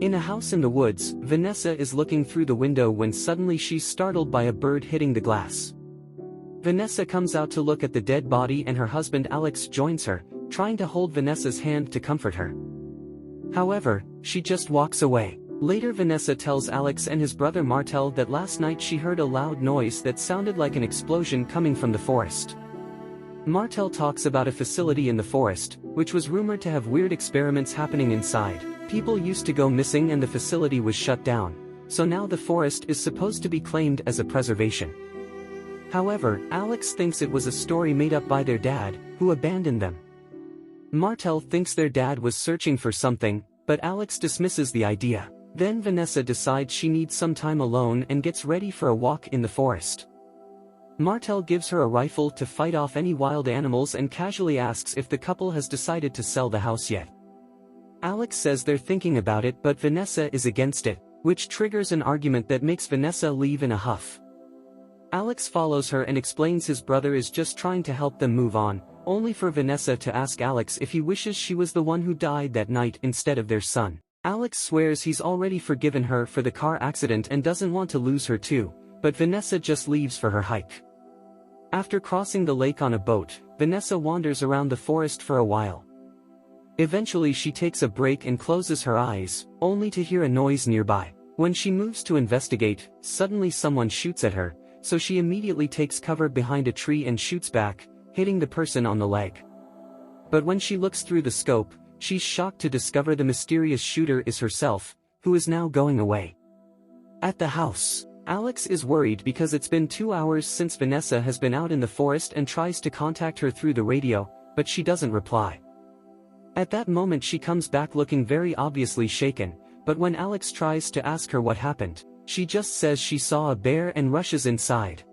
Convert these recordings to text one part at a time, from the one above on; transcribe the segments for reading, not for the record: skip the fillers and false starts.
In a house in the woods, Vanessa is looking through the window when suddenly she's startled by a bird hitting the glass. Vanessa comes out to look at the dead body and her husband Alex joins her, trying to hold Vanessa's hand to comfort her. However, she just walks away. Later Vanessa tells Alex and his brother Martel that last night she heard a loud noise that sounded like an explosion coming from the forest. Martel talks about a facility in the forest, which was rumored to have weird experiments happening inside. People used to go missing and the facility was shut down, so now the forest is supposed to be claimed as a preservation. However, Alex thinks it was a story made up by their dad, who abandoned them. Martel thinks their dad was searching for something, but Alex dismisses the idea. Then Vanessa decides she needs some time alone and gets ready for a walk in the forest. Martel gives her a rifle to fight off any wild animals and casually asks if the couple has decided to sell the house yet. Alex says they're thinking about it but Vanessa is against it, which triggers an argument that makes Vanessa leave in a huff. Alex follows her and explains his brother is just trying to help them move on, only for Vanessa to ask Alex if he wishes she was the one who died that night instead of their son. Alex swears he's already forgiven her for the car accident and doesn't want to lose her too, but Vanessa just leaves for her hike. After crossing the lake on a boat, Vanessa wanders around the forest for a while. Eventually she takes a break and closes her eyes, only to hear a noise nearby. When she moves to investigate, suddenly someone shoots at her, so she immediately takes cover behind a tree and shoots back, hitting the person on the leg. But when she looks through the scope, she's shocked to discover the mysterious shooter is herself, who is now going away. At the house, Alex is worried because it's been 2 hours since Vanessa has been out in the forest and tries to contact her through the radio, but she doesn't reply. At that moment she comes back looking very obviously shaken, but when Alex tries to ask her what happened, she just says she saw a bear and rushes inside.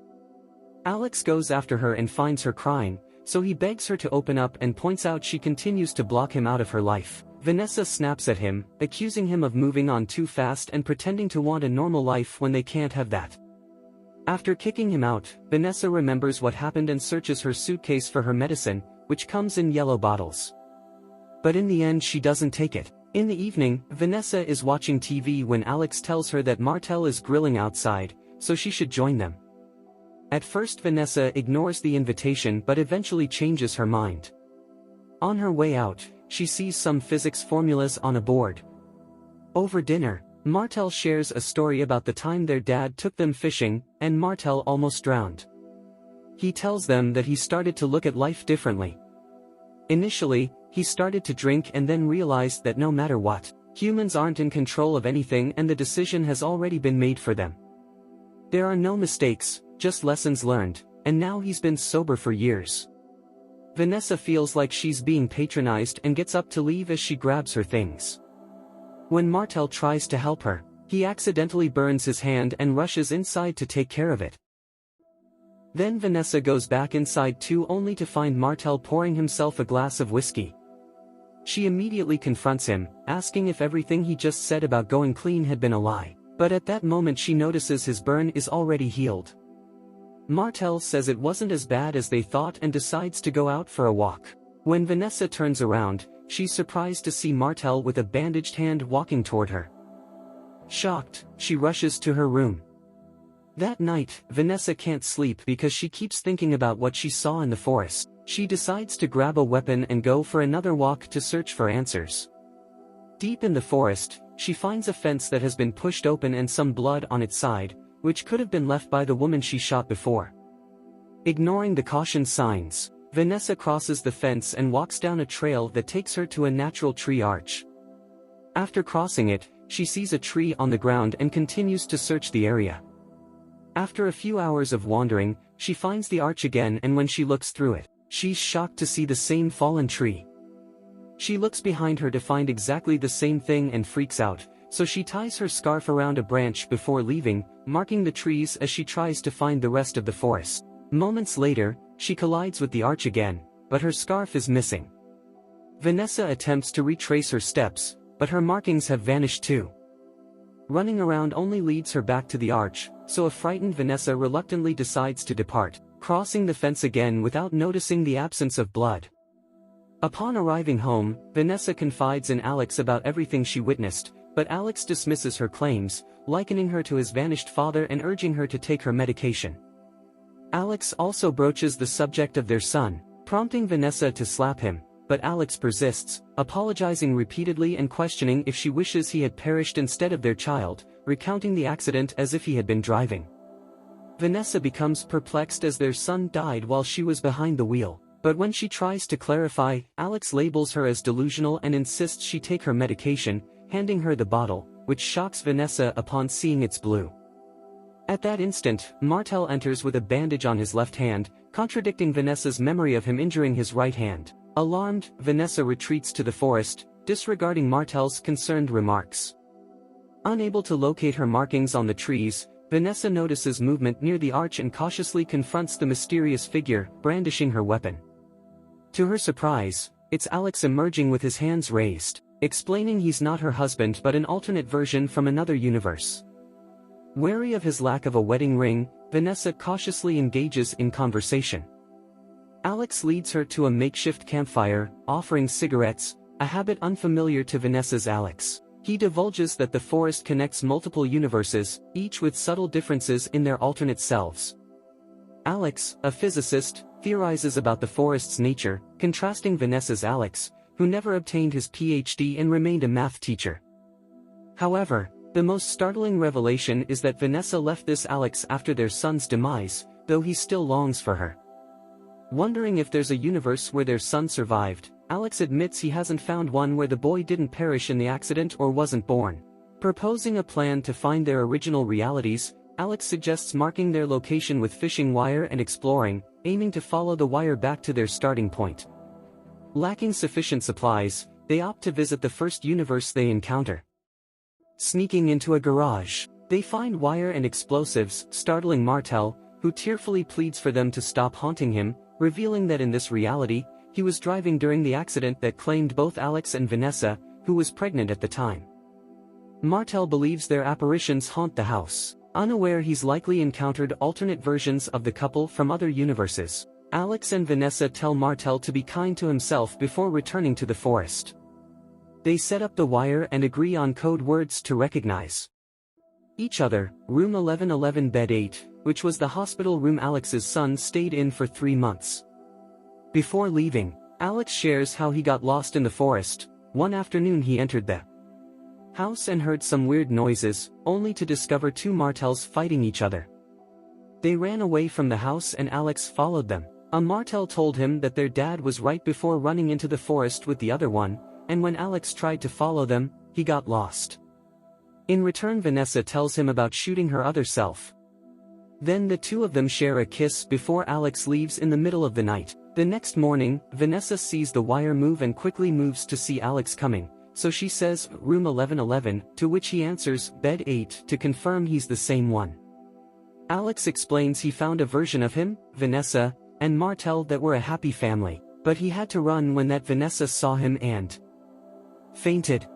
Alex goes after her and finds her crying, so he begs her to open up and points out she continues to block him out of her life. Vanessa snaps at him, accusing him of moving on too fast and pretending to want a normal life when they can't have that. After kicking him out, Vanessa remembers what happened and searches her suitcase for her medicine, which comes in yellow bottles. But in the end she doesn't take it. In the evening, Vanessa is watching TV when Alex tells her that Martel is grilling outside, so she should join them. At first Vanessa ignores the invitation but eventually changes her mind. On her way out, she sees some physics formulas on a board. Over dinner, Martel shares a story about the time their dad took them fishing, and Martel almost drowned. He tells them that he started to look at life differently. Initially, he started to drink and then realized that no matter what, humans aren't in control of anything and the decision has already been made for them. There are no mistakes, just lessons learned, and now he's been sober for years. Vanessa feels like she's being patronized and gets up to leave as she grabs her things. When Martel tries to help her, he accidentally burns his hand and rushes inside to take care of it. Then Vanessa goes back inside too only to find Martel pouring himself a glass of whiskey. She immediately confronts him, asking if everything he just said about going clean had been a lie, but at that moment she notices his burn is already healed. Martel says it wasn't as bad as they thought and decides to go out for a walk. When Vanessa turns around, she's surprised to see Martel with a bandaged hand walking toward her. Shocked, she rushes to her room. That night, Vanessa can't sleep because she keeps thinking about what she saw in the forest. She decides to grab a weapon and go for another walk to search for answers. Deep in the forest, she finds a fence that has been pushed open and some blood on its side, which could have been left by the woman she shot before. Ignoring the caution signs, Vanessa crosses the fence and walks down a trail that takes her to a natural tree arch. After crossing it, she sees a tree on the ground and continues to search the area. After a few hours of wandering, she finds the arch again and when she looks through it, she's shocked to see the same fallen tree. She looks behind her to find exactly the same thing and freaks out, so she ties her scarf around a branch before leaving, marking the trees as she tries to find the rest of the forest. Moments later, she collides with the arch again, but her scarf is missing. Vanessa attempts to retrace her steps, but her markings have vanished too. Running around only leads her back to the arch, so a frightened Vanessa reluctantly decides to depart, crossing the fence again without noticing the absence of blood. Upon arriving home, Vanessa confides in Alex about everything she witnessed, but Alex dismisses her claims, likening her to his vanished father and urging her to take her medication. Alex also broaches the subject of their son, prompting Vanessa to slap him, but Alex persists, apologizing repeatedly and questioning if she wishes he had perished instead of their child, recounting the accident as if he had been driving. Vanessa becomes perplexed as their son died while she was behind the wheel, but when she tries to clarify, Alex labels her as delusional and insists she take her medication, handing her the bottle, which shocks Vanessa upon seeing it's blue. At that instant, Martel enters with a bandage on his left hand, contradicting Vanessa's memory of him injuring his right hand. Alarmed, Vanessa retreats to the forest, disregarding Martel's concerned remarks. Unable to locate her markings on the trees, Vanessa notices movement near the arch and cautiously confronts the mysterious figure, brandishing her weapon. To her surprise, it's Alex emerging with his hands raised, explaining he's not her husband but an alternate version from another universe. Wary of his lack of a wedding ring, Vanessa cautiously engages in conversation. Alex leads her to a makeshift campfire, offering cigarettes, a habit unfamiliar to Vanessa's Alex. He divulges that the forest connects multiple universes, each with subtle differences in their alternate selves. Alex, a physicist, theorizes about the forest's nature, contrasting Vanessa's Alex, who never obtained his PhD and remained a math teacher. However, the most startling revelation is that Vanessa left this Alex after their son's demise, though he still longs for her. Wondering if there's a universe where their son survived, Alex admits he hasn't found one where the boy didn't perish in the accident or wasn't born. Proposing a plan to find their original realities, Alex suggests marking their location with fishing wire and exploring, aiming to follow the wire back to their starting point. Lacking sufficient supplies, they opt to visit the first universe they encounter. Sneaking into a garage, they find wire and explosives, startling Martel, who tearfully pleads for them to stop haunting him, revealing that in this reality, he was driving during the accident that claimed both Alex and Vanessa, who was pregnant at the time. Martel believes their apparitions haunt the house, unaware he's likely encountered alternate versions of the couple from other universes. Alex and Vanessa tell Martel to be kind to himself before returning to the forest. They set up the wire and agree on code words to recognize each other. Room 1111 Bed 8, which was the hospital room Alex's son stayed in for 3 months. Before leaving, Alex shares how he got lost in the forest. One afternoon he entered the house and heard some weird noises, only to discover two Martels fighting each other. They ran away from the house and Alex followed them. A Martel told him that their dad was right before running into the forest with the other one, and when Alex tried to follow them, he got lost. In return, Vanessa tells him about shooting her other self. Then the two of them share a kiss before Alex leaves in the middle of the night. The next morning, Vanessa sees the wire move and quickly moves to see Alex coming, so she says, "Room 1111, to which he answers, "Bed 8, to confirm he's the same one. Alex explains he found a version of him, Vanessa, and Martel that were a happy family, but he had to run when that Vanessa saw him and fainted.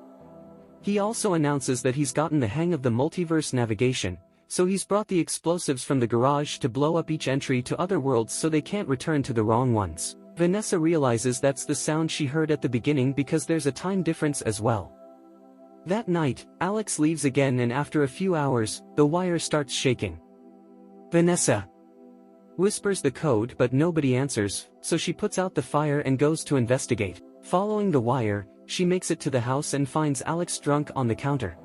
He also announces that he's gotten the hang of the multiverse navigation, so he's brought the explosives from the garage to blow up each entry to other worlds so they can't return to the wrong ones. Vanessa realizes that's the sound she heard at the beginning because there's a time difference as well. That night, Alex leaves again and after a few hours, the wire starts shaking. Vanessa whispers the code but nobody answers, so she puts out the fire and goes to investigate. Following the wire, she makes it to the house and finds Alex drunk on the counter.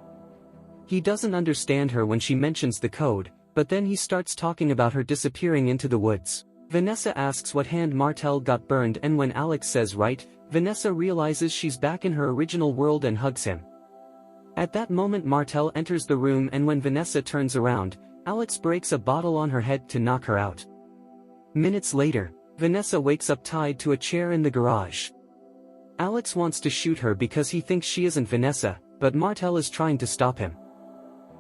He doesn't understand her when she mentions the code, but then he starts talking about her disappearing into the woods. Vanessa asks what hand Martel got burned, and when Alex says right, Vanessa realizes she's back in her original world and hugs him. At that moment Martel enters the room, and when Vanessa turns around, Alex breaks a bottle on her head to knock her out. Minutes later, Vanessa wakes up tied to a chair in the garage. Alex wants to shoot her because he thinks she isn't Vanessa, but Martel is trying to stop him.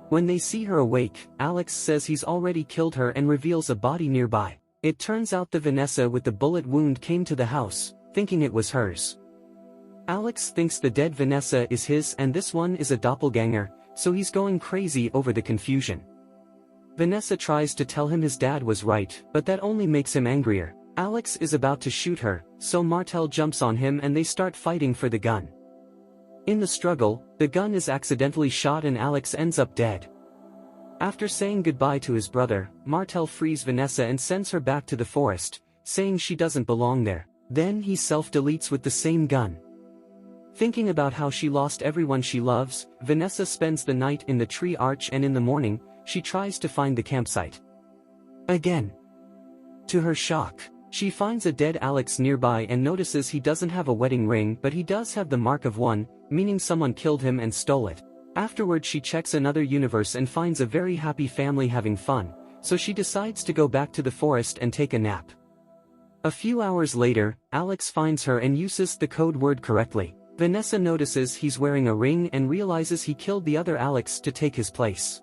When they see her awake, Alex says he's already killed her and reveals a body nearby. It turns out the Vanessa with the bullet wound came to the house, thinking it was hers. Alex thinks the dead Vanessa is his and this one is a doppelganger, so he's going crazy over the confusion. Vanessa tries to tell him his dad was right, but that only makes him angrier. Alex is about to shoot her, so Martel jumps on him and they start fighting for the gun. In the struggle, the gun is accidentally shot and Alex ends up dead. After saying goodbye to his brother, Martel frees Vanessa and sends her back to the forest, saying she doesn't belong there. Then he self-deletes with the same gun. Thinking about how she lost everyone she loves, Vanessa spends the night in the tree arch, and in the morning, she tries to find the campsite. Again. To her shock, she finds a dead Alex nearby and notices he doesn't have a wedding ring, but he does have the mark of one, meaning someone killed him and stole it. Afterward, she checks another universe and finds a very happy family having fun, so she decides to go back to the forest and take a nap. A few hours later, Alex finds her and uses the code word correctly. Vanessa notices he's wearing a ring and realizes he killed the other Alex to take his place.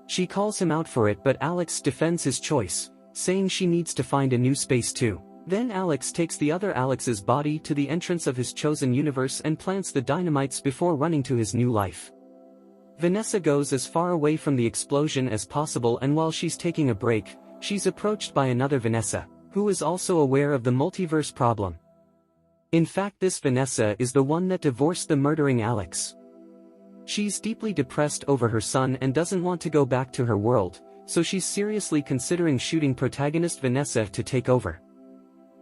She calls him out for it, but Alex defends his choice, saying she needs to find a new space too. Then Alex takes the other Alex's body to the entrance of his chosen universe and plants the dynamites before running to his new life. Vanessa goes as far away from the explosion as possible, and while she's taking a break, she's approached by another Vanessa, who is also aware of the multiverse problem. In fact, this Vanessa is the one that divorced the murdering Alex. She's deeply depressed over her son and doesn't want to go back to her world, so she's seriously considering shooting protagonist Vanessa to take over.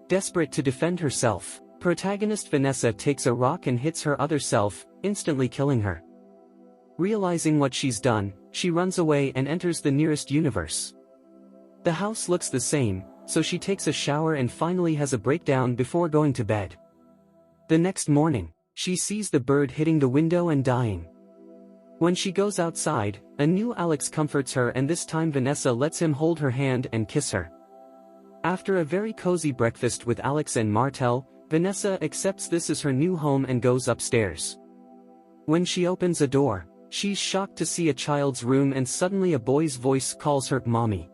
Desperate to defend herself, protagonist Vanessa takes a rock and hits her other self, instantly killing her. Realizing what she's done, she runs away and enters the nearest universe. The house looks the same, so she takes a shower and finally has a breakdown before going to bed. The next morning, she sees the bird hitting the window and dying. When she goes outside, a new Alex comforts her, and this time Vanessa lets him hold her hand and kiss her. After a very cozy breakfast with Alex and Martel, Vanessa accepts this as her new home and goes upstairs. When she opens a door, she's shocked to see a child's room, and suddenly a boy's voice calls her "Mommy."